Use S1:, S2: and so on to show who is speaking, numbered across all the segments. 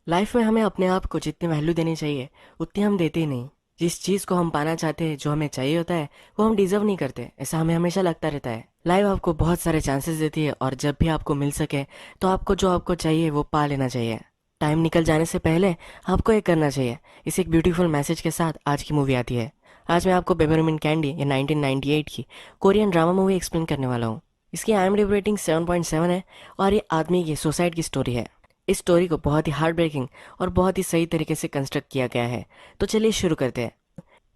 S1: Life में हमें अपने आप को जितनी वैल्यू देनी चाहिए उतनी हम देते ही नहीं। जिस चीज़ को हम पाना चाहते हैं, जो हमें चाहिए होता है, वो हम डिजर्व नहीं करते, ऐसा हमें हमेशा लगता रहता है। लाइफ आपको बहुत सारे चांसेस देती है और जब भी आपको मिल सके तो आपको जो आपको चाहिए वो पा लेना चाहिए। टाइम निकल जाने से पहले आपको ये करना चाहिए। इस एक ब्यूटीफुल मैसेज के साथ आज की मूवी आती है। आज मैं आपको पेपरमिंट कैंडी या 1998 की कोरियन ड्रामा मूवी एक्सप्लेन करने वाला हूँ। इसकी IMDb रेटिंग 7.7 है और ये आदमी की सुसाइड की स्टोरी है। इस स्टोरी को बहुत ही हार्ट ब्रेकिंग और बहुत ही सही तरीके से कंस्ट्रक्ट किया गया है। तो चलिए शुरू करते हैं।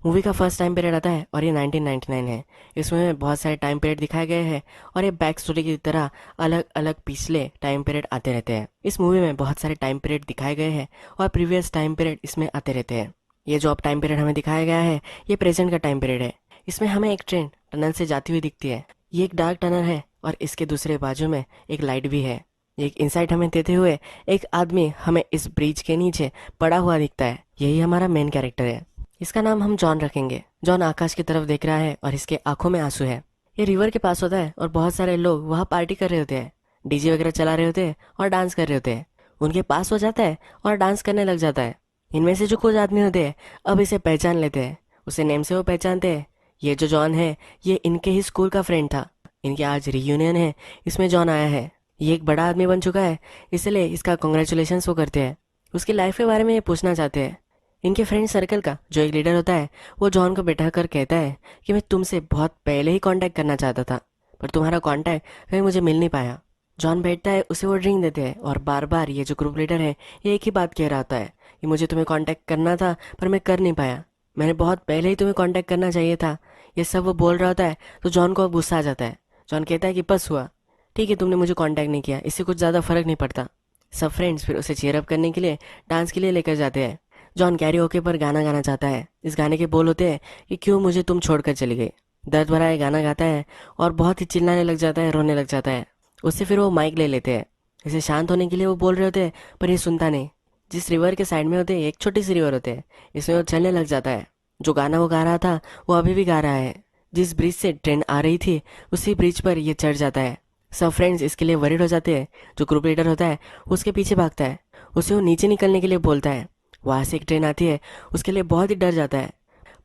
S1: मूवी का फर्स्ट टाइम पीरियड आता है और ये 1999 है। इसमें में बहुत सारे टाइम पीरियड दिखाए गए हैं और ये बैक स्टोरी की तरह अलग अलग पिछले टाइम पीरियड आते रहते हैं। इस मूवी में बहुत सारे टाइम पीरियड दिखाए गए हैं और प्रीवियस टाइम पीरियड इसमें आते रहते हैं। ये जो अब टाइम पीरियड हमें दिखाया गया है, ये प्रेजेंट का टाइम पीरियड है। इसमें हमें एक ट्रेन टनल से जाती हुई दिखती है। ये एक डार्क टनल है और इसके दूसरे बाजू में एक लाइट भी है। एक इंसाइट हमें देते हुए एक आदमी हमें इस ब्रिज के नीचे पड़ा हुआ दिखता है। यही हमारा मेन कैरेक्टर है। इसका नाम हम जॉन रखेंगे। जॉन आकाश की तरफ देख रहा है और इसके आंखों में आंसू है। ये रिवर के पास होता है और बहुत सारे लोग वहाँ पार्टी कर रहे होते हैं, डीजे वगैरह चला रहे होते हैं और डांस कर रहे होते हैं। उनके पास हो जाता है और डांस करने लग जाता है। इनमें से जो कुछ आदमी होते हैं अब इसे पहचान लेते हैं। उसे नेम से वो पहचानते हैं। ये जो जॉन है, ये इनके ही स्कूल का फ्रेंड था। इनके आज रियूनियन है, इसमें जॉन आया है। ये एक बड़ा आदमी बन चुका है, इसलिए इसका कॉन्ग्रेचुलेशंस वो करते हैं। उसकी लाइफ के बारे में ये पूछना चाहते हैं। इनके फ्रेंड सर्कल का जो एक लीडर होता है, वो जॉन को बैठा कर कहता है कि मैं तुमसे बहुत पहले ही कांटेक्ट करना चाहता था, पर तुम्हारा कांटेक्ट कहीं मुझे मिल नहीं पाया। जॉन बैठता है, उसे वो ड्रिंक देते हैं और बार बार ये जो ग्रुप लीडर है, ये एक ही बात कह रहा होता है कि मुझे तुम्हें कांटेक्ट करना था पर मैं कर नहीं पाया। मैंने बहुत पहले ही तुम्हें कांटेक्ट करना चाहिए था। ये सब वो बोल रहा होता है तो जॉन को अब गुस्सा आ जाता है। जॉन कहता है कि बस हुआ, ठीक है, तुमने मुझे कांटेक्ट नहीं किया, इससे कुछ ज़्यादा फर्क नहीं पड़ता। सब फ्रेंड्स फिर उसे चीयर अप करने के लिए डांस के लिए लेकर जाते हैं। जॉन कैरियोके पर गाना गाना चाहता है। इस गाने के बोल होते हैं कि क्यों मुझे तुम छोड़कर चली गई। दर्द भरा ये गाना गाता है और बहुत ही चिल्लाने लग जाता है, रोने लग जाता है। उससे फिर वो माइक ले लेते हैं। इसे शांत होने के लिए वो बोल रहे होते हैं पर ये सुनता नहीं। जिस रिवर के साइड में होते हैं, एक छोटी सी रिवर होते हैं, इसमें वो चलने लग जाता है। जो गाना वो गा रहा था वो अभी भी गा रहा है। जिस ब्रिज से ट्रेन आ रही थी उसी ब्रिज पर ये चढ़ जाता है। सब फ्रेंड्स इसके लिए वरीड हो जाते हैं। जो ग्रुप लीडर होता है उसके पीछे भागता है। उसे वो नीचे निकलने के लिए बोलता है। वहाँ से एक ट्रेन आती है, उसके लिए बहुत ही डर जाता है,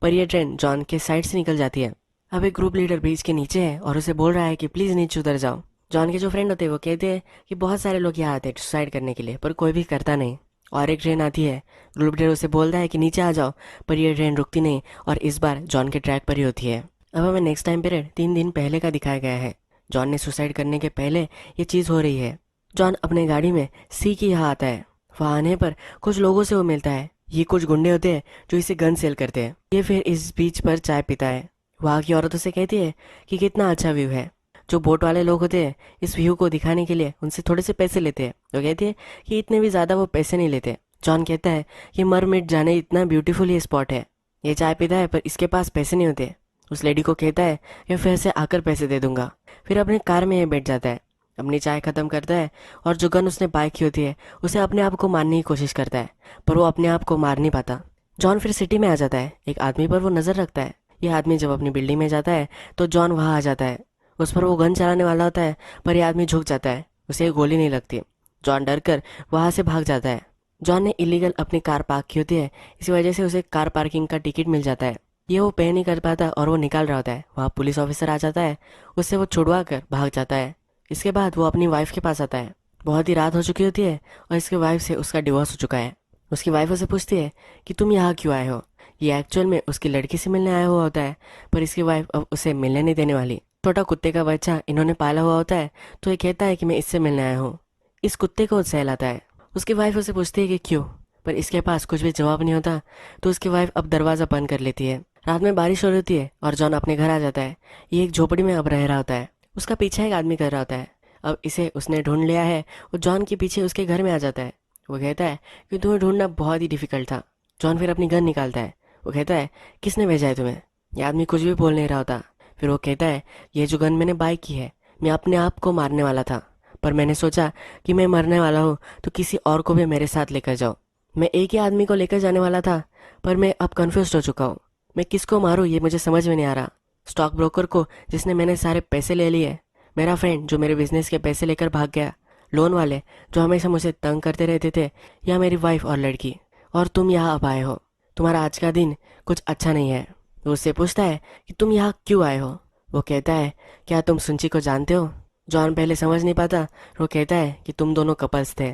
S1: पर यह ट्रेन जॉन के साइड से निकल जाती है। अब एक ग्रुप लीडर ब्रिज के नीचे है और उसे बोल रहा है कि प्लीज़ नीचे उतर जाओ। जॉन के जो फ्रेंड होते हैं वो कहते हैं कि बहुत सारे लोग यहाँ आते हैं सुसाइड करने के लिए, पर कोई भी करता नहीं। और एक ट्रेन आती है, ग्रुप लीडर उसे बोलता है कि नीचे आ जाओ, पर यह ट्रेन रुकती नहीं और इस बार जॉन के ट्रैक पर ही होती है। अब हमें नेक्स्ट टाइम पीरियड 3 दिन पहले का दिखाया गया है। जॉन ने सुसाइड करने के पहले ये चीज़ हो रही है। जॉन अपने गाड़ी में सी की यहाँ आता है। वहाँ आने पर कुछ लोगों से वो मिलता है। ये कुछ गुंडे होते हैं जो इसे गन सेल करते हैं। ये फिर इस बीच पर चाय पीता है। वहाँ की औरत उसे कहती है कि कितना अच्छा व्यू है। जो बोट वाले लोग होते हैं इस व्यू को दिखाने के लिए उनसे थोड़े से पैसे लेते हैं। वो कहती है कि इतने भी ज़्यादा वो पैसे नहीं लेते। जॉन कहता है कि मर मिट जाने इतना ब्यूटीफुल ये स्पॉट है। ये चाय पीता है पर इसके पास पैसे नहीं होते। उस लेडी को कहता है कि फिर से आकर पैसे दे दूंगा। फिर अपनी कार में ये बैठ जाता है, अपनी चाय ख़त्म करता है और जो गन उसने बाय की होती है उसे अपने आप को मारने की कोशिश करता है, पर वो अपने आप को मार नहीं पाता। जॉन फिर सिटी में आ जाता है। एक आदमी पर वो नज़र रखता है। यह आदमी जब अपनी बिल्डिंग में जाता है तो जॉन वहाँ आ जाता है। उस पर वो गन चलाने वाला होता है, पर यह आदमी झुक जाता है, उसे गोली नहीं लगती। जॉन डर कर वहाँ से भाग जाता है। जॉन ने इलीगल अपनी कार पार्क की होती है, इसी वजह से उसे कार पार्किंग का टिकट मिल जाता है। ये वो पे नहीं कर पाता और वो निकाल रहा होता है। वहाँ पुलिस ऑफिसर आ जाता है, उससे वो छुड़वा कर भाग जाता है। इसके बाद वो अपनी वाइफ के पास आता है। बहुत ही रात हो चुकी होती है और इसके वाइफ से उसका डिवोर्स हो चुका है। उसकी वाइफ उसे पूछती है कि तुम यहाँ क्यों आए हो। ये एक्चुअल में उसकी लड़की से मिलने आया हुआ होता है, पर इसकी वाइफ अब उसे मिलने नहीं देने वाली। छोटा कुत्ते का बच्चा इन्होंने पाला हुआ होता है, तो ये कहता है कि मैं इससे मिलने आया हूँ। इस कुत्ते को सहलाता है। उसकी वाइफ उसे पूछती है कि क्यों, पर इसके पास कुछ भी जवाब नहीं होता, तो उसकी वाइफ अब दरवाज़ा बंद कर लेती है। रात में बारिश हो रही होती है और जॉन अपने घर आ जाता है। ये एक झोपड़ी में अब रह रहा होता है। उसका पीछा एक आदमी कर रहा होता है। अब इसे उसने ढूंढ लिया है और जॉन के पीछे उसके घर में आ जाता है। वो कहता है कि तुम्हें ढूंढना बहुत ही डिफिकल्ट था। जॉन फिर अपनी गन निकालता है। वो कहता है किसने भेजा है तुम्हें। ये आदमी कुछ भी बोल नहीं रहा होता। फिर वो कहता है ये जो गन मैंने बाय की है, मैं अपने आप को मारने वाला था, पर मैंने सोचा कि मैं मरने वाला हूँ तो किसी और को भी मेरे साथ लेकर जाओ। मैं एक ही आदमी को लेकर जाने वाला था, पर मैं अब कन्फ्यूज हो चुका हूँ। मैं किसको मारूँ ये मुझे समझ में नहीं आ रहा। स्टॉक ब्रोकर को जिसने मैंने सारे पैसे ले लिए, मेरा फ्रेंड जो मेरे बिजनेस के पैसे लेकर भाग गया, लोन वाले जो हमेशा मुझे तंग करते रहते थे, या मेरी वाइफ और लड़की, और तुम यहाँ अब आए हो। तुम्हारा आज का दिन कुछ अच्छा नहीं है। वो उससे पूछता है कि तुम यहाँ क्यों आए हो। वो कहता है, क्या तुम सुंची को जानते हो? जॉन पहले समझ नहीं पाता। वो कहता है कि तुम दोनों कपल्स थे।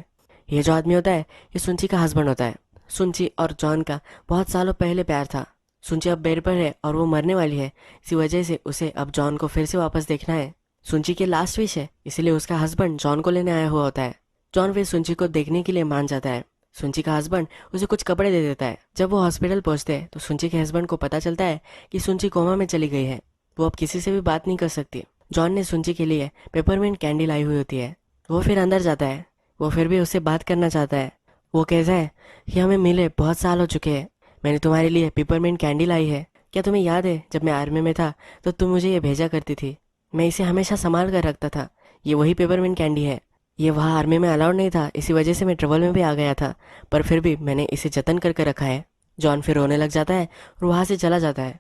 S1: ये जो आदमी होता है ये सुंची का हस्बैंड होता है। सुंची और जॉन का बहुत सालों पहले प्यार था। सुंची अब बेड पर है और वो मरने वाली है। इसी वजह से उसे अब जॉन को फिर से वापस देखना है। सुंची की लास्ट विश है, इसलिए उसका हस्बैंड जॉन को लेने आया हुआ होता है। जॉन फिर सुंची को देखने के लिए मान जाता है। सुंची का हस्बैंड उसे कुछ कपड़े दे देता है। जब वो हॉस्पिटल पहुंचते हैं तो सुंची के हस्बैंड को पता चलता है कि सुंची कोमा में चली गई है। वो अब किसी से भी बात नहीं कर सकती। जॉन ने सुंची के लिए पेपरमिंट कैंडी लाई हुई होती है। वो फिर अंदर जाता है। वो फिर भी उससे बात करना चाहता है। वो कहता है कि हमें मिले बहुत साल हो चुके हैं। मैंने तुम्हारे लिए पेपरमिंट कैंडी लाई है। क्या तुम्हें याद है जब मैं आर्मी में था तो तुम मुझे ये भेजा करती थी? मैं इसे हमेशा संभाल कर रखता था। ये वही पेपरमिंट कैंडी है। ये वहाँ आर्मी में अलाउड नहीं था, इसी वजह से मैं ट्रबल में भी आ गया था, पर फिर भी मैंने इसे जतन करके रखा है। जॉन फिर रोने लग जाता है और वहाँ से चला जाता है।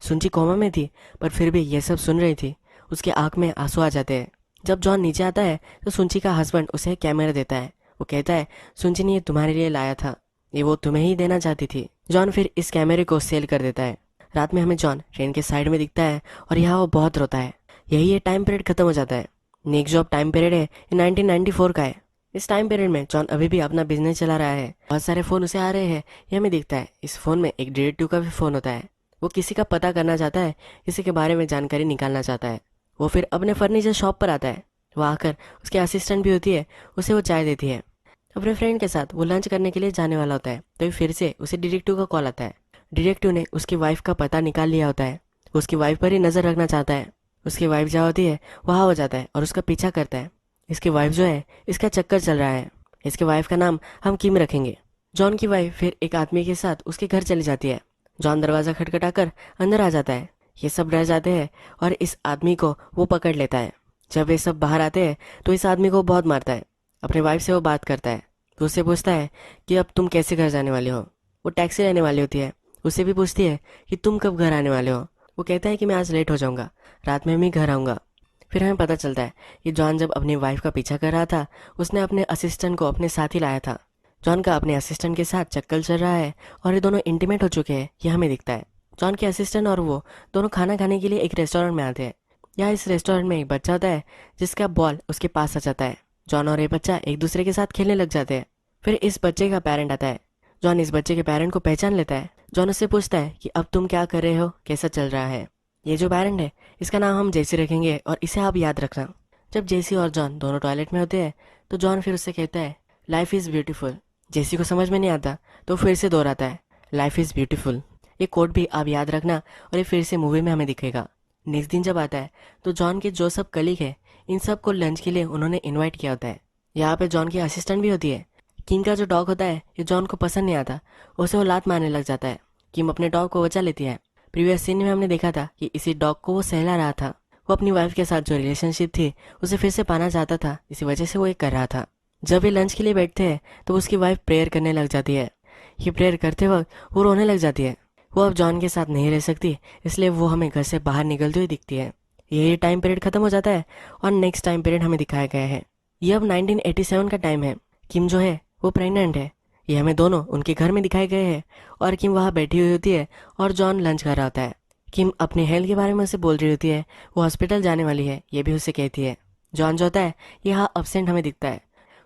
S1: सुंची कोमा में थी पर फिर भी ये सब सुन रही थी। उसके आंख में आंसू आ जाते हैं। जब जॉन नीचे आता है तो सुंची का हस्बैंड उसे कैमरा देता है। वो कहता है, सुंची ने ये तुम्हारे लिए लाया था, ये वो तुम्हें ही देना चाहती थी। जॉन फिर इस कैमरे को सेल कर देता है। रात में हमें जॉन ट्रेन के साइड में दिखता है और यहाँ वो बहुत रोता है। यही ये टाइम पीरियड खत्म हो जाता है। नेक्स्ट जॉब टाइम पीरियड है, ये 1994 का है। इस टाइम पीरियड में जॉन अभी भी अपना बिजनेस चला रहा है। बहुत सारे फ़ोन उसे आ रहे हैं, ये हमें दिखता है। इस फ़ोन में एक डिटेक्टिव का भी फ़ोन होता है। वो किसी का पता करना चाहता है, किसी के बारे में जानकारी निकालना चाहता है। वो फिर अपने फर्नीचर शॉप पर आता है। वो आकर उसके असिस्टेंट भी होती है, उसे वो चाय देती है। अपने फ्रेंड के साथ वो लंच करने के लिए जाने वाला होता है तभी फिर से उसे डिटेक्टिव का कॉल आता है। डिटेक्टिव ने उसकी वाइफ का पता निकाल लिया होता है। वो उसकी वाइफ पर ही नज़र रखना चाहता है। उसकी वाइफ जहाँ होती है वहाँ हो जाता है और उसका पीछा करता है। इसकी वाइफ जो है इसका चक्कर चल रहा है। इसके वाइफ का नाम हम किम रखेंगे। जॉन की वाइफ फिर एक आदमी के साथ उसके घर चली जाती है। जॉन दरवाज़ा खटखटाकर अंदर आ जाता है। ये सब डर जाते हैं और इस आदमी को वो पकड़ लेता है। जब वे सब बाहर आते हैं तो इस आदमी को बहुत मारता है। अपने वाइफ से वो बात करता है तो उससे पूछता है कि अब तुम कैसे घर जाने वाले हो। वो टैक्सी लेने वाली होती है। उससे भी पूछती है कि तुम कब घर आने वाले हो। वो कहता है कि मैं आज लेट हो जाऊंगा, रात में भी घर आऊँगा। फिर हमें पता चलता है कि जॉन जब अपनी वाइफ का पीछा कर रहा था उसने अपने असिस्टेंट को अपने साथ ही लाया था। जॉन का अपने असिस्टेंट के साथ चक्कर चल रहा है और ये दोनों इंटीमेट हो चुके हैं, यह हमें दिखता है। जॉन के असिस्टेंट और वो दोनों खाना खाने के लिए एक रेस्टोरेंट में आते हैं। यहाँ इस रेस्टोरेंट में एक बच्चा होता है जिसका बॉल उसके पास आ जाता है। जॉन और ये बच्चा एक दूसरे के साथ खेलने लग जाते हैं। फिर इस बच्चे का पेरेंट आता है। जॉन इस बच्चे के पेरेंट को पहचान लेता है। जॉन उससे पूछता है कि अब तुम क्या कर रहे हो, कैसा चल रहा है। ये जो पेरेंट है इसका नाम हम जेसी रखेंगे और इसे आप याद रखना। जब जेसी और जॉन दोनों टॉयलेट में होते हैं तो जॉन फिर उससे कहता है, लाइफ इज़ ब्यूटीफुल। जेसी को समझ में नहीं आता तो फिर से दोहराता है, लाइफ इज़ ब्यूटीफुल। ये कोट भी आप याद रखना और ये फिर से मूवी में हमें दिखेगा। नेक्स्ट दिन जब आता है तो जॉन के जो सब कलीग है इन सब को लंच के लिए उन्होंने इन्वाइट किया होता है। यहाँ पे जॉन की असिस्टेंट भी होती है। किम का जो डॉग होता है ये जॉन को पसंद नहीं आता, उसे वो लात मारने लग जाता है। किम अपने डॉग को बचा लेती है। प्रीवियस सीन में हमने देखा था कि इसी डॉग को वो सहला रहा था। वो अपनी वाइफ के साथ जो रिलेशनशिप थी उसे फिर से पाना चाहता था, इसी वजह से वो ये कर रहा था। जब ये लंच के लिए बैठते हैं तो उसकी वाइफ प्रेयर करने लग जाती है। ये प्रेयर करते वक्त वो रोने लग जाती है। वो अब जॉन के साथ नहीं रह सकती, इसलिए वो हमें घर से बाहर निकलती हुई दिखती है। यही टाइम पीरियड खत्म हो जाता है और नेक्स्ट टाइम पीरियड हमें दिखाया गया है। ये अब 1987 का टाइम है। किम जो है वो प्रेग्नेंट है। ये हमें दोनों उनके घर में दिखाए गए हैं और किम वहाँ बैठी हुई होती है और जॉन लंच कर रहा होता है। किम अपने हेल्थ के बारे में उसे बोल रही होती है, वो हॉस्पिटल जाने वाली है ये भी उसे कहती है। जॉन जो होता है यहाँ अपसेंट हमें दिखता है।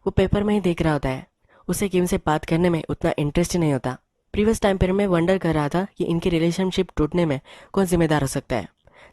S1: वो पेपर में ही देख रहा होता है। उसे किम से बात करने में उतना इंटरेस्ट ही नहीं होता। प्रीवियस टाइम पीरियड में वंडर कर रहा था कि इनकी रिलेशनशिप टूटने में कौन जिम्मेदार हो सकता है।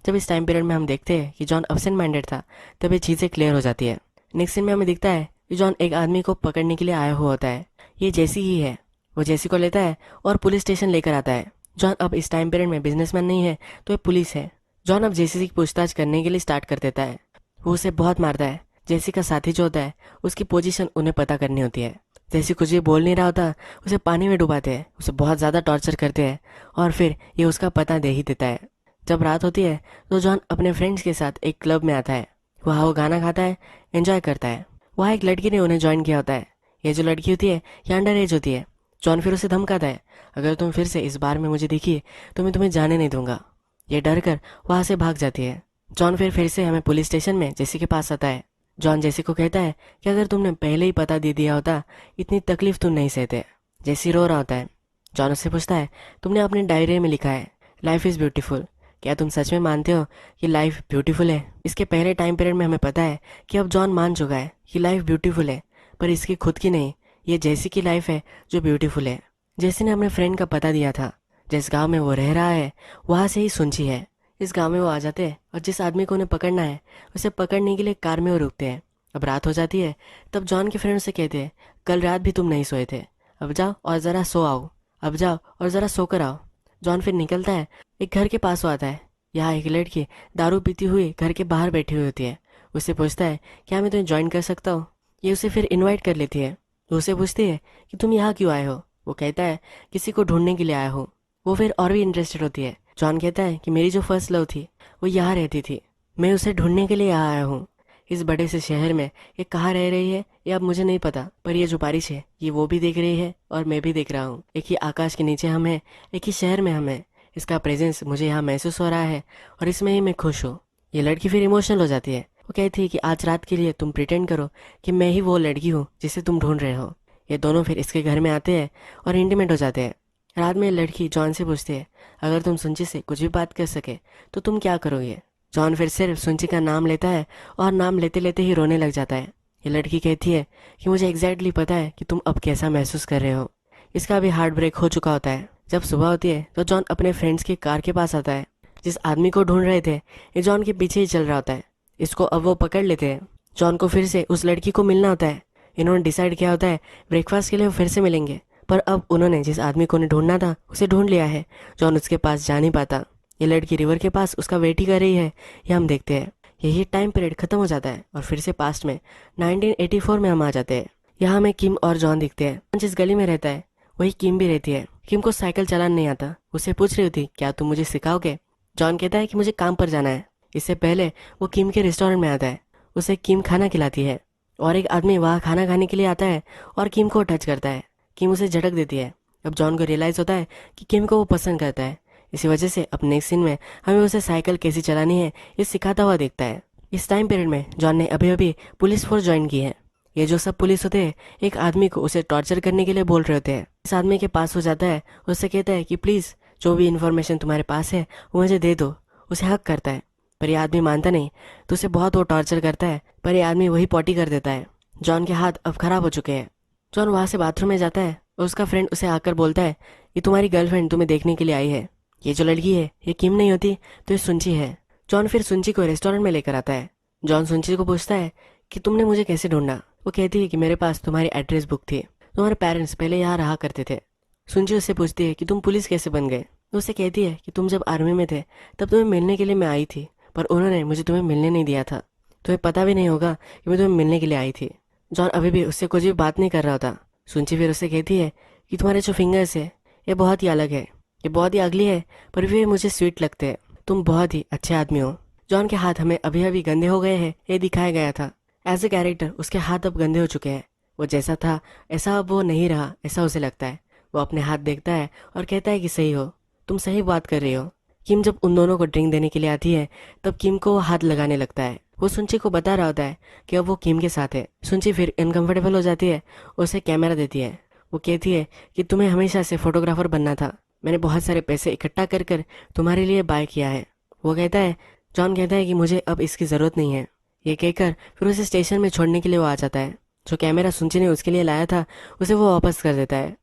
S1: जब इस टाइम पीरियड में हम देखते हैं कि जॉन अपसेंट माइंडेड था तब ये चीज़ें क्लियर हो जाती है। नेक्स्ट सीन में हमें दिखता है कि जॉन एक आदमी को पकड़ने के लिए आया हुआ होता है। ये जेसी ही है। वो जेसी को लेता है और पुलिस स्टेशन लेकर आता है। जॉन अब इस टाइम पीरियड में बिजनेसमैन नहीं है तो ये पुलिस है। जॉन अब जेसी की पूछताछ करने के लिए स्टार्ट कर देता है। वो उसे बहुत मारता है। जेसी का साथी जो होता है उसकी पोजीशन उन्हें पता करनी होती है। जेसी कुछ भी बोल नहीं रहा होता, उसे पानी में डुबाते हैं, उसे बहुत ज़्यादा टॉर्चर करते हैं और फिर ये उसका पता दे ही देता है। जब रात होती है तो जॉन अपने फ्रेंड्स के साथ एक क्लब में आता है। वहाँ वो गाना खाता है, एंजॉय करता है। वहाँ एक लड़की ने उन्हें ज्वाइन किया होता है। ये जो लड़की होती है ये अंडर एज होती है। जॉन फिर उसे धमकाता है, अगर तुम फिर से इस बार में मुझे दिखी तो मैं तुम्हें जाने नहीं दूंगा। ये डर कर वहाँ से भाग जाती है। जॉन फिर से हमें पुलिस स्टेशन में जेसी के पास आता है। जॉन जेसी को कहता है कि अगर तुमने पहले ही पता दे दिया होता इतनी तकलीफ तुम नहीं सहते। जेसी रो रहा होता है। जॉन उससे पूछता है, तुमने अपने डायरी में लिखा है लाइफ इज़ ब्यूटीफुल, क्या तुम सच में मानते हो कि लाइफ ब्यूटीफुल है? इसके पहले टाइम पीरियड में हमें पता है कि अब जॉन मान चुका है कि लाइफ ब्यूटीफुल है, पर इसकी खुद की नहीं, ये जेसी की लाइफ है जो ब्यूटीफुल है। जेसी ने अपने फ्रेंड का पता दिया था, जिस गांव में वो रह रहा है वहाँ से ही सुंची है। इस गांव में वो आ जाते हैं और जिस आदमी को उन्हें पकड़ना है उसे पकड़ने के लिए कार में वो रुकते हैं। अब रात हो जाती है, तब जॉन के फ्रेंड से कहते हैं, कल रात भी तुम नहीं सोए थे, अब जाओ और ज़रा सो आओ, अब जाओ और ज़रा सोकर आओ। जॉन फिर निकलता है, एक घर के पास वो आता है। यहाँ एक लड़की दारू पीती हुई घर के बाहर बैठी हुई होती है। उससे पूछता है, क्या मैं तुम्हें ज्वाइन कर सकता हूँ? ये उसे फिर इनवाइट कर लेती है। वो उसे पूछती है कि तुम यहाँ क्यों आए हो? वो कहता है, किसी को ढूंढने के लिए आया हूँ। वो फिर और भी इंटरेस्टेड होती है। जॉन कहता है कि मेरी जो फर्स्ट लव थी वो यहाँ रहती थी, मैं उसे ढूंढने के लिए यहाँ आया हूँ। इस बड़े से शहर में ये कहाँ रह रही है ये अब मुझे नहीं पता, पर ये जो बारिश है ये वो भी देख रही है और मैं भी देख रहा हूँ। एक ही आकाश के नीचे हम हैं, एक ही शहर में हम हैं। इसका प्रेजेंस मुझे यहाँ महसूस हो रहा है और इसमें ही मैं खुश हूँ। ये लड़की फिर इमोशनल हो जाती है। वो कहती है कि आज रात के लिए तुम प्रिटेंड करो कि मैं ही वो लड़की हूँ जिसे तुम ढूंढ रहे हो। ये दोनों फिर इसके घर में आते हैं और इंटीमेट हो जाते हैं। रात में लड़की जॉन से पूछती है, अगर तुम सुंची से कुछ भी बात कर सके तो तुम क्या करोगे? जॉन फिर सिर्फ सुंची का नाम लेता है और नाम लेते लेते ही रोने लग जाता है। ये लड़की कहती है कि मुझे एग्जैक्टली पता है कि तुम अब कैसा महसूस कर रहे हो। इसका भी हार्ट ब्रेक हो चुका होता है। जब सुबह होती है तो जॉन अपने फ्रेंड्स की कार के पास आता है। जिस आदमी को ढूंढ रहे थे ये जॉन के पीछे ही चल रहा होता है। इसको अब वो पकड़ लेते हैं। जॉन को फिर से उस लड़की को मिलना होता है। इन्होंने डिसाइड किया होता है ब्रेकफास्ट के लिए वो फिर से मिलेंगे, पर अब उन्होंने जिस आदमी को उन्हें ढूंढना था उसे ढूंढ लिया है। जॉन उसके पास जा नहीं पाता। ये लड़की रिवर के पास उसका वेट ही कर रही है। ये हम देखते हैं। यही टाइम पीरियड खत्म हो जाता है और फिर से पास्ट में 1984 में हम आ जाते हैं। यहाँ हमें किम और जॉन दिखते हैं। जिस गली में रहता है वही किम भी रहती है। किम को साइकिल चलाना नहीं आता। उससे पूछ रही होती, क्या तुम मुझे सिखाओगे? जॉन कहता है कि मुझे काम पर जाना है। इससे पहले वो किम के रेस्टोरेंट में आता है। उसे किम खाना खिलाती है और एक आदमी वहाँ खाना खाने के लिए आता है और किम को टच करता है। किम उसे झटक देती है। अब जॉन को रियलाइज होता है कि किम को वो पसंद करता है। इसी वजह से अब नेक्स्ट सीन में हमें उसे साइकिल कैसी चलानी है ये सिखाता हुआ देखता है। इस टाइम पीरियड में जॉन ने अभी अभी पुलिस फोर्स ज्वाइन की है। ये जो सब पुलिस होते हैं एक आदमी को उसे टॉर्चर करने के लिए बोल रहे होते हैं। इस आदमी के पास हो जाता है, उससे कहता है कि प्लीज़ जो भी इन्फॉर्मेशन तुम्हारे पास है वो मुझे दे दो। उसे हक करता है, पर यह आदमी मानता नहीं तो उसे बहुत वो टॉर्चर करता है, पर यह आदमी वही पॉटी कर देता है। जॉन के हाथ अब खराब हो चुके हैं। जॉन वहाँ से बाथरूम में जाता है और उसका फ्रेंड उसे आकर बोलता है, ये तुम्हारी गर्लफ्रेंड तुम्हें देखने के लिए आई है। ये जो लड़की है ये किम नहीं होती तो ये सुंची है। जॉन फिर सुंची को रेस्टोरेंट में लेकर आता है। जॉन सुंची को पूछता है कि तुमने मुझे कैसे ढूंढा? वो कहती है कि मेरे पास तुम्हारी एड्रेस बुक थी, तुम्हारे पेरेंट्स पहले यहाँ रहा करते थे। सुंची उससे पूछती है कि तुम पुलिस कैसे बन गए? वो उसे कहती है कि तुम जब आर्मी में थे तब तुम्हें मिलने के लिए मैं आई थी, पर उन्होंने मुझे तुम्हें मिलने नहीं दिया था। तुम्हें पता भी नहीं होगा कि मैं तुम्हें मिलने के लिए आई थी। जॉन अभी भी उससे कुछ भी बात नहीं कर रहा था। सुंची फिर उससे कहती है कि तुम्हारे जो फिंगर्स है ये बहुत ही अलग है, ये बहुत ही अगली है, पर वे मुझे स्वीट लगते हैं। तुम बहुत ही अच्छे आदमी हो। जॉन के हाथ हमें अभी अभी गंदे हो गए हैं ये दिखाया गया था। एज ए कैरेक्टर उसके हाथ अब गंदे हो चुके हैं। वो जैसा था ऐसा अब वो नहीं रहा, ऐसा उसे लगता है। वो अपने हाथ देखता है और कहता है कि सही हो, तुम सही बात कर रही हो। किम जब उन दोनों को ड्रिंक देने के लिए आती है तब किम को वो हाथ लगाने लगता है। वो सुंची को बता रहा होता है कि अब वो किम के साथ है। सुंची फिर अनकंफर्टेबल हो जाती है, उसे कैमरा देती है। वो कहती है कि तुम्हें हमेशा से फोटोग्राफर बनना था, मैंने बहुत सारे पैसे इकट्ठा कर कर तुम्हारे लिए बाय किया है। वो कहता है, जॉन कहता है कि मुझे अब इसकी ज़रूरत नहीं है। ये कहकर फिर उसे स्टेशन में छोड़ने के लिए वो आ जाता है। जो कैमरा सुंची ने उसके लिए लाया था उसे वो वापस कर देता है।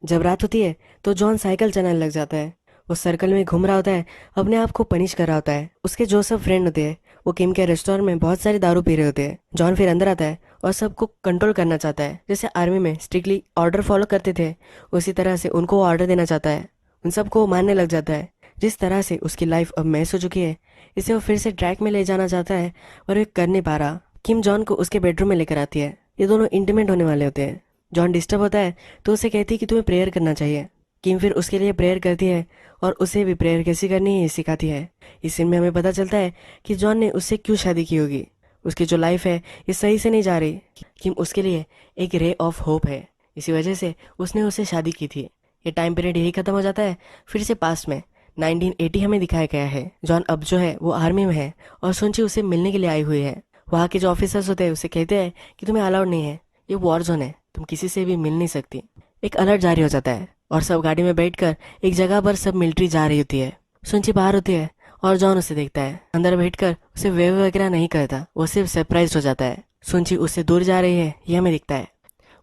S1: जब रात होती है तो जॉन साइकिल चलाने लग जाता है। वो सर्कल में घूम रहा होता है, अपने आप को पनिश कर रहा होता है। उसके जो सब फ्रेंड होते हैं वो किम के रेस्टोरेंट में बहुत सारी दारू पी रहे होते हैं। जॉन फिर अंदर आता है और सबको कंट्रोल करना चाहता है। जैसे आर्मी में स्ट्रिक्टली ऑर्डर फॉलो करते थे उसी तरह से उनको ऑर्डर देना चाहता है। उन सबको वो मानने लग जाता है। जिस तरह से उसकी लाइफ अब मैस हो चुकी है इसे वो फिर से ट्रैक में ले जाना चाहता है और वो कर नहीं पा रहा। किम जॉन को उसके बेडरूम में लेकर आती है। ये दोनों इंटीमेट होने वाले होते हैं। जॉन डिस्टर्ब होता है तो उसे कहती है कि तुम्हें प्रेयर करना चाहिए। किम फिर उसके लिए प्रेयर करती है और उसे भी प्रेयर कैसी करनी है ये सिखाती है। इस सीन में हमें पता चलता है कि जॉन ने उससे क्यों शादी की होगी। उसकी जो लाइफ है ये सही से नहीं जा रही। किम उसके लिए एक रे ऑफ होप है, इसी वजह से उसने उससे शादी की थी। ये टाइम पीरियड यही खत्म हो जाता है। फिर से पास्ट में 1980 हमें दिखाया गया है। जॉन अब जो है वो आर्मी में है और सुंची उसे मिलने के लिए आई हुई है। वहाँ के जो ऑफिसर्स होते हैं उसे कहते हैं कि तुम्हें अलाउड नहीं है, ये वॉर जोन है, तुम किसी से भी मिल नहीं सकती। एक अलर्ट जारी हो जाता है और सब गाड़ी में बैठकर एक जगह पर सब मिलिट्री जा रही होती है। सुंची बाहर होती है और जॉन उसे देखता है। अंदर बैठकर उसे वेव वगैरह नहीं करता, वो सिर्फ सरप्राइज हो जाता है। सुंची उससे दूर जा रही है यह हमें दिखता है।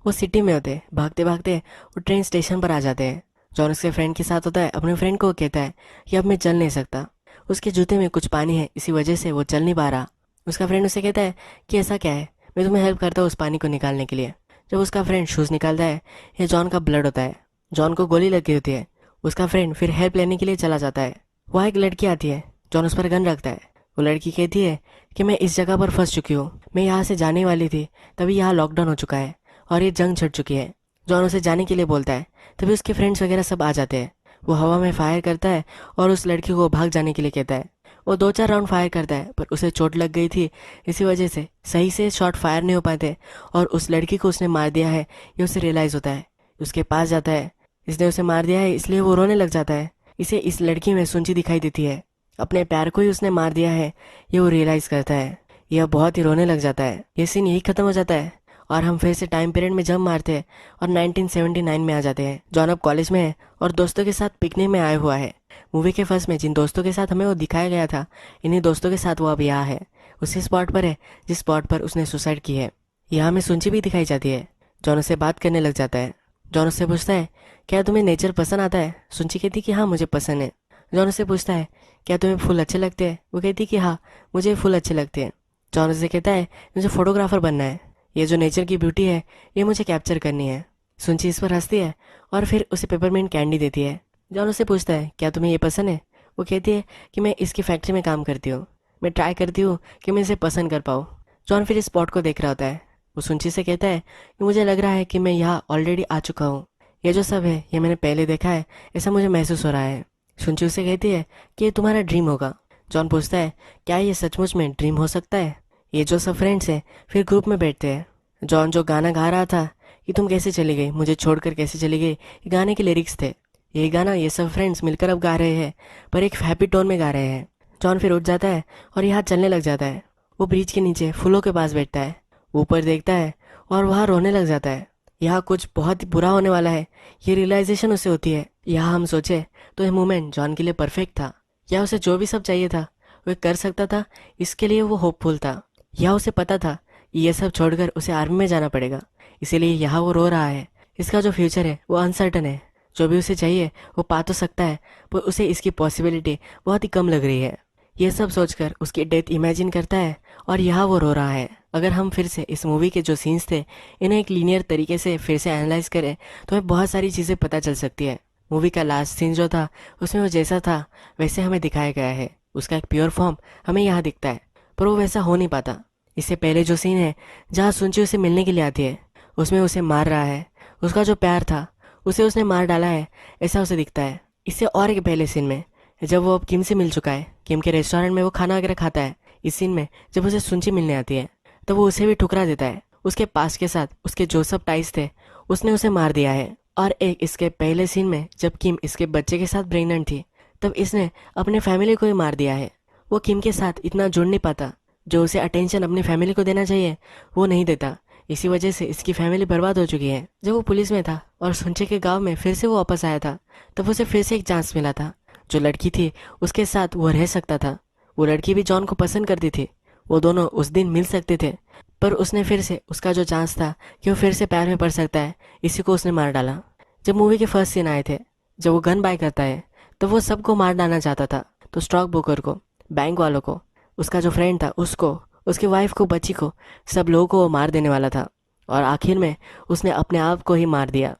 S1: वो सिटी में होते, भागते भागते वो ट्रेन स्टेशन पर आ जाते हैं। जॉन उसके फ्रेंड के साथ होता है। अपने फ्रेंड को वो कहता है कि अब मैं चल नहीं सकता, उसके जूते में कुछ पानी है, इसी वजह से वो चल नहीं पा रहा। उसका फ्रेंड उसे कहता है कि ऐसा क्या है, मैं तुम्हें हेल्प करता हूँ उस पानी को निकालने के लिए। जब उसका फ्रेंड शूज़ निकालता है, ये जॉन का ब्लड होता है। जॉन को गोली लग गई होती है। उसका फ्रेंड फिर हेल्प लेने के लिए चला जाता है। वहाँ एक लड़की आती है, जॉन उस पर गन रखता है। वो लड़की कहती है कि मैं इस जगह पर फंस चुकी हूँ, मैं यहाँ से जाने वाली थी, तभी यहाँ लॉकडाउन हो चुका है और ये जंग छिड़ चुकी है। जॉन उसे जाने के लिए बोलता है, तभी उसके फ्रेंड्स वगैरह सब आ जाते हैं। वो हवा में फायर करता है और उस लड़की को भाग जाने के लिए कहता है। वो 2-4 राउंड फायर करता है पर उसे चोट लग गई थी, इसी वजह से सही से शॉट फायर नहीं हो पाते और उस लड़की को उसने मार दिया है ये उसे रियलाइज़ होता है। उसके पास जाता है, इसने उसे मार दिया है इसलिए वो रोने लग जाता है। इसे इस लड़की में सुंची दिखाई देती है, अपने प्यार को ही उसने मार दिया है ये वो रियलाइज़ करता है। यह बहुत ही रोने लग जाता है। ये सीन यही खत्म हो जाता है और हम फिर से टाइम पीरियड में जंप मारते हैं और 1979 में आ जाते हैं। जॉन अब कॉलेज में है और दोस्तों के साथ पिकनिक में आया हुआ है। मूवी के फर्स्ट में जिन दोस्तों के साथ हमें वो दिखाया गया था, इन्हीं दोस्तों के साथ वो अब यहाँ है, उसी स्पॉट पर है जिस स्पॉट पर उसने सुसाइड की है। यहाँ हमें सुंची भी दिखाई जाती है। जॉन उससे बात करने लग जाता है। जॉन उससे पूछता है क्या तुम्हें नेचर पसंद आता है। सुंची कहती कि हाँ मुझे पसंद है। जॉन उससे पूछता है क्या तुम्हें फूल अच्छे लगते हैं। वो कहती कि हाँ मुझे फूल अच्छे लगते हैं। जॉन उससे कहता है मुझे फोटोग्राफर बनना है, ये जो नेचर की ब्यूटी है ये मुझे कैप्चर करनी है। सुंची इस पर हंसती है और फिर उसे पेपरमिंट कैंडी देती है। जॉन उससे पूछता है क्या तुम्हें ये पसंद है। वो कहती है कि मैं इसकी फैक्ट्री में काम करती हूँ, मैं ट्राई करती हूँ कि मैं इसे पसंद कर पाऊँ। जॉन फिर इस स्पॉट को देख रहा होता है। वो सुंची से कहता है कि मुझे लग रहा है कि मैं यहाँ ऑलरेडी आ चुका हूँ, ये जो सब है ये मैंने पहले देखा है, ऐसा मुझे महसूस हो रहा है। सुंची उसे कहती है कि ये तुम्हारा ड्रीम होगा। जॉन पूछता है क्या ये सचमुच में ड्रीम हो सकता है। ये जो सब फ्रेंड्स हैं फिर ग्रुप में बैठते हैं। जॉन जो गाना गा रहा था कि तुम कैसे चली गई, मुझे छोड़कर कैसे चली गई, ये गाने के लिरिक्स थे। यही गाना ये सब फ्रेंड्स मिलकर अब गा रहे हैं पर एक हैप्पी टोन में गा रहे हैं। जॉन फिर उठ जाता है और यहाँ चलने लग जाता है। वो ब्रिज के नीचे फूलों के पास बैठता है, ऊपर देखता है और वहाँ रोने लग जाता है। यहाँ कुछ बहुत ही बुरा होने वाला है ये रियलाइजेशन उसे होती है। यहाँ हम सोचे तो ये मोमेंट जॉन के लिए परफेक्ट था। या उसे जो भी सब चाहिए था वह कर सकता था, इसके लिए वो होपफुल था। या उसे पता था ये सब छोड़कर उसे आर्मी में जाना पड़ेगा, इसीलिए यहाँ वो रो रहा है। इसका जो फ्यूचर है वो अनसर्टन है, जो भी उसे चाहिए वो पा तो सकता है पर उसे इसकी पॉसिबिलिटी बहुत ही कम लग रही है। ये सब सोचकर उसकी डेथ इमेजिन करता है और यहाँ वो रो रहा है। अगर हम फिर से इस मूवी के जो सीन्स थे इन्हें एक लीनियर तरीके से फिर से एनालाइज करें तो हमें बहुत सारी चीज़ें पता चल सकती है। मूवी का लास्ट सीन जो था उसमें वो जैसा था वैसे हमें दिखाया गया है, उसका एक प्योर फॉर्म हमें यहाँ दिखता है पर वो वैसा हो नहीं पाता। इससे पहले जो सीन है जहाँ सुंची उसे मिलने के लिए आती है उसमें उसे मार रहा है, उसका जो प्यार था उसे उसने मार डाला है ऐसा उसे दिखता है। इससे और एक पहले सीन में जब वो अब किम से मिल चुका है, किम के रेस्टोरेंट में वो खाना वगैरह खाता है, इस सीन में जब उसे सुंची मिलने आती है तो वो उसे भी ठुकरा देता है। उसके पास के साथ उसके जो सब टाइज थे उसने उसे मार दिया है। और एक इसके पहले सीन में जब किम इसके बच्चे के साथ प्रेग्नेंट थी तब इसने अपने फैमिली को ही मार दिया है। वो किम के साथ इतना जुड़ नहीं पाता, जो उसे अटेंशन अपनी फैमिली को देना चाहिए वो नहीं देता, इसी वजह से इसकी फैमिली बर्बाद हो चुकी है। जब वो पुलिस में था और सुंचे के गांव में फिर से वो वापस आया था तब उसे फिर से एक चांस मिला था। जो लड़की थी उसके साथ वो रह सकता था, वो लड़की भी जॉन को पसंद करती थी, वो दोनों उस दिन मिल सकते थे पर उसने फिर से उसका जो चांस था कि वो फिर से प्यार में पड़ सकता है इसी को उसने मार डाला। जब मूवी के फर्स्ट सीन आए थे जब वो गन बाय करता है तो वो सबको मार डालना चाहता था, तो स्टॉक ब्रोकर को, बैंक वालों को, उसका जो फ्रेंड था उसको, उसकी वाइफ को, बच्ची को, सब लोगों को वो मार देने वाला था और आखिर में उसने अपने आप को ही मार दिया।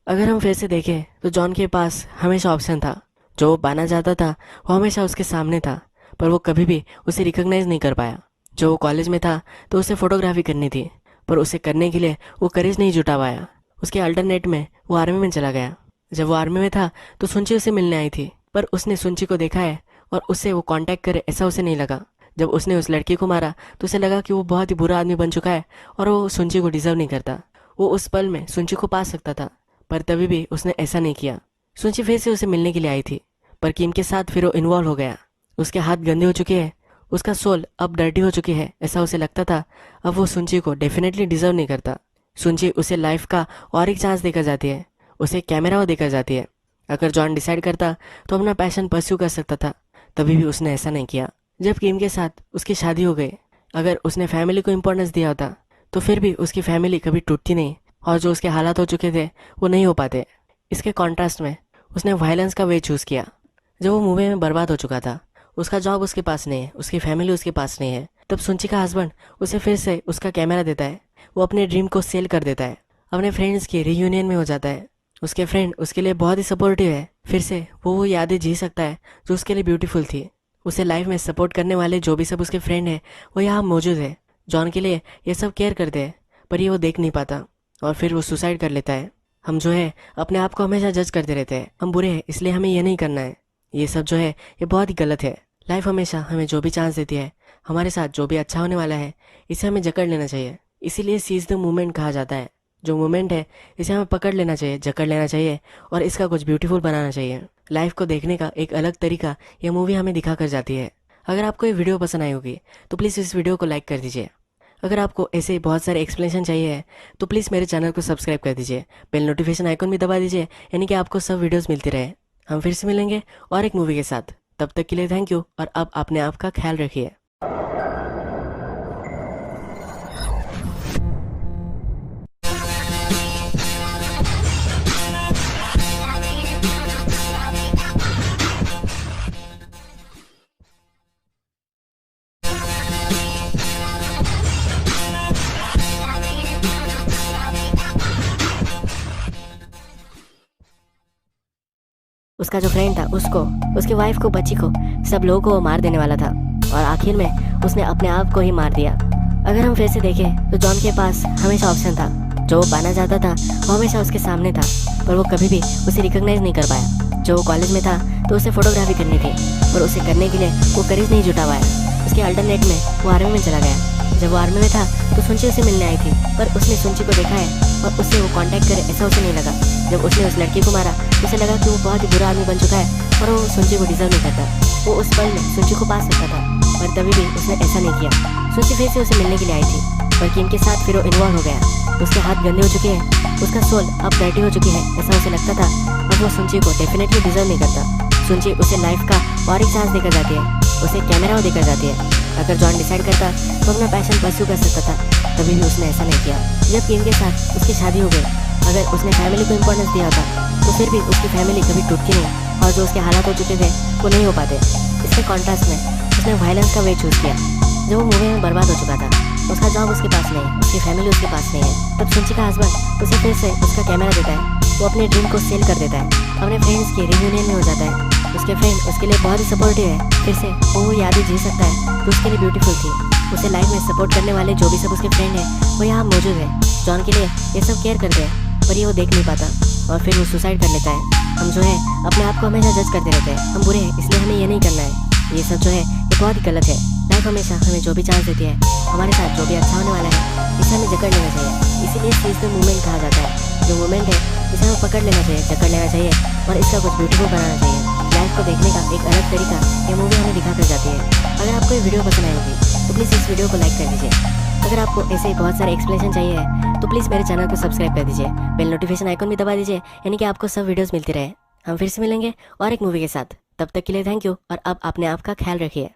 S1: अगर हम फिर से देखें तो जॉन के पास हमेशा ऑप्शन था, जो वो पाना चाहता था वो हमेशा उसके सामने था पर वो कभी भी उसे रिकॉग्नाइज नहीं कर पाया। जो वो कॉलेज में था तो उसे फोटोग्राफी करनी थी पर उसे करने के लिए वो करेज नहीं जुटा पाया। उसके अल्टरनेट में वो आर्मी में चला गया। जब वो आर्मी में था तो सुंची उसे मिलने आई थी पर उसने सुंची को देखा है और उससे वो कांटेक्ट करे ऐसा उसे नहीं लगा। जब उसने उस लड़की को मारा तो उसे लगा कि वो बहुत ही बुरा आदमी बन चुका है और वो सुंची को डिजर्व नहीं करता। वो उस पल में सुंची को पा सकता था पर तभी भी उसने ऐसा नहीं किया। सुंची फिर से उसे मिलने के लिए आई थी पर किम के साथ फिर वो इन्वॉल्व हो गया। उसके हाथ गंदे हो चुके हैं, उसका सोल अब डर्टी हो चुकी है ऐसा उसे लगता था। अब वो सुंची को डेफिनेटली डिजर्व नहीं करता। सुंची उसे लाइफ का और एक चांस देकर जाती है, उसे कैमरा देकर जाती है। अगर जॉन डिसाइड करता तो अपना पैशन परस्यू कर सकता था, तभी भी उसने ऐसा नहीं किया। जब किम के साथ उसकी शादी हो गई, अगर उसने फैमिली को इम्पोर्टेंस दिया होता तो फिर भी उसकी फैमिली कभी टूटती नहीं और जो उसके हालात हो चुके थे वो नहीं हो पाते। इसके कॉन्ट्रास्ट में उसने वायलेंस का वे चूज़ किया। जब वो मूवी में बर्बाद हो चुका था, उसका जॉब उसके पास नहीं है, उसकी फैमिली उसके पास नहीं है, तब सुंची का हस्बैंड उसे फिर से उसका कैमरा देता है। वो अपने ड्रीम को सेल कर देता है, अपने फ्रेंड्स की रियूनियन में हो जाता है। उसके फ्रेंड उसके लिए बहुत ही सपोर्टिव है। फिर से वो यादें जी सकता है जो उसके लिए ब्यूटीफुल थी। उसे लाइफ में सपोर्ट करने वाले जो भी सब उसके फ्रेंड हैं वो यहाँ मौजूद है। जॉन के लिए ये सब केयर करते हैं, पर ये वो देख नहीं पाता और फिर वो सुसाइड कर लेता है। हम जो है अपने आप को हमेशा जज करते रहते हैं, हम बुरे हैं इसलिए हमें ये नहीं करना है। ये सब जो है ये बहुत ही गलत है। लाइफ हमेशा हमें जो भी चांस देती है, हमारे साथ जो भी अच्छा होने वाला है, इसे हमें जकड़ लेना चाहिए। इसीलिए सीज द मोमेंट कहा जाता है। जो मोमेंट है इसे हमें पकड़ लेना चाहिए, जकड़ लेना चाहिए और इसका कुछ ब्यूटीफुल बनाना चाहिए। लाइफ को देखने का एक अलग तरीका ये मूवी हमें दिखा कर जाती है। अगर आपको ये वीडियो पसंद आई होगी तो प्लीज़ इस वीडियो को लाइक कर दीजिए। अगर आपको ऐसे बहुत सारे एक्सप्लेनेशन चाहिए तो प्लीज़ मेरे चैनल को सब्सक्राइब कर दीजिए, बेल नोटिफिकेशन आइकन भी दबा दीजिए, यानी कि आपको सब वीडियोस मिलती रहे। हम फिर से मिलेंगे और एक मूवी के साथ। तब तक के लिए थैंक यू और अब अपने आप का ख्याल रखिए।
S2: उसका जो फ्रेंड था उसको, उसकी वाइफ को, बच्ची को, सब लोगों को वो मार देने वाला था और आखिर में उसने अपने आप को ही मार दिया। अगर हम फिर से देखें तो जॉन के पास हमेशा ऑप्शन था। जो वो पाना चाहता था वो हमेशा उसके सामने था, पर वो कभी भी उसे रिकॉग्नाइज नहीं कर पाया। जो वो कॉलेज में था तो उसे फोटोग्राफी करनी थी, पर उसे करने के लिए वो करेज नहीं जुटा पाया। उसके अल्टरनेट में वो आर्मी में चला गया। जब वो आर्मी में था तो सुंची उसे मिलने आई थी, पर उसने सुंची को देखा है और उससे वो कांटेक्ट करे ऐसा उसे नहीं लगा। जब उसने उस लड़की को मारा उसे लगा कि वो बहुत ही बुरा आदमी बन चुका है और वो सुंची को डिजर्व नहीं करता। वो उस पल में सुंची को पास सकता था, पर तभी भी उसने ऐसा नहीं किया। सुंची फिर से उसे मिलने के लिए आई थी, पर किम के साथ फिर वो इन्वॉल्व हो गया। उसके हाथ गंदे हो चुके हैं, उसका सोल अब डर्टी हो चुकी है ऐसा उसे लगता था। और वो सुंची को डेफिनेटली डिजर्व नहीं करता। सुंची उसे लाइफ का और एक चांस देकर जाती है, उसे कैमरा देकर जाती है। अगर जॉन डिसाइड करता तो अपना पैशन परस्यू कर सकता था, तभी भी उसने ऐसा नहीं किया। जब किम के साथ उसकी शादी हो गई, अगर उसने फैमिली को इम्पोर्टेंस दिया होता तो फिर भी उसकी फैमिली कभी टूटती नहीं और जो उसके हालात हो चुके थे वो नहीं हो पाते। इसके कॉन्ट्रास्ट में उसने वायलेंस का वे चूज़ किया। जब वो मूवी में बर्बाद हो चुका था, उसका जॉब उसके पास नहीं है, उसकी फैमिली उसके पास नहीं है, तब सुंची का हस्बैंड उसे फिर से उसका कैमरा देता है। वो अपने ड्रीम को सेल कर देता है, अपने फ्रेंड्स की रियूनियन में हो जाता है। उसके फ्रेंड उसके लिए बहुत ही सपोर्टिव है। फिर से वो यादें जी सकता है जो उसके लिए ब्यूटीफुल थी। उसे लाइफ में सपोर्ट करने वाले जो भी सब उसके फ्रेंड हैं वो यहाँ मौजूद है। जॉन के लिए ये सब केयर करते हैं, पर ये वो देख नहीं पाता और फिर वो सुसाइड कर लेता है। हम जो है अपने आप को हमेशा जज करते रहते हैं, हम बुरे हैं इसलिए हमें ये नहीं करना है। ये सब जो है ये बहुत ही गलत है। लाइफ हमेशा हमें जो भी चांस देती है, हमारे साथ जो भी अच्छा होने वाला है, इसे हमें जकड़ लेना चाहिए। इसीलिए सीज द मूवमेंट कहा जाता है। जो मूवमेंट है इसे हमें पकड़ लेना चाहिए, जकड़ लेना चाहिए और इसका कुछ ब्यूटीफुल बनाना चाहिए। लाइफ को देखने का एक अलग तरीका ये मूवी हमें दिखा कर जाती है। अगर आपको ये वीडियो पसंद आई होगी तो प्लीज़ इस वीडियो को लाइक कर दीजिए। अगर आपको ऐसे ही बहुत सारे एक्सप्लेनेशन चाहिए तो प्लीज़ मेरे चैनल को सब्सक्राइब कर दीजिए, बेल नोटिफिकेशन आइकन भी दबा दीजिए, यानी कि आपको सब वीडियोस मिलती रहे। हम फिर से मिलेंगे और एक मूवी के साथ। तब तक के लिए थैंक यू और अब अपने आप का ख्याल रखिए।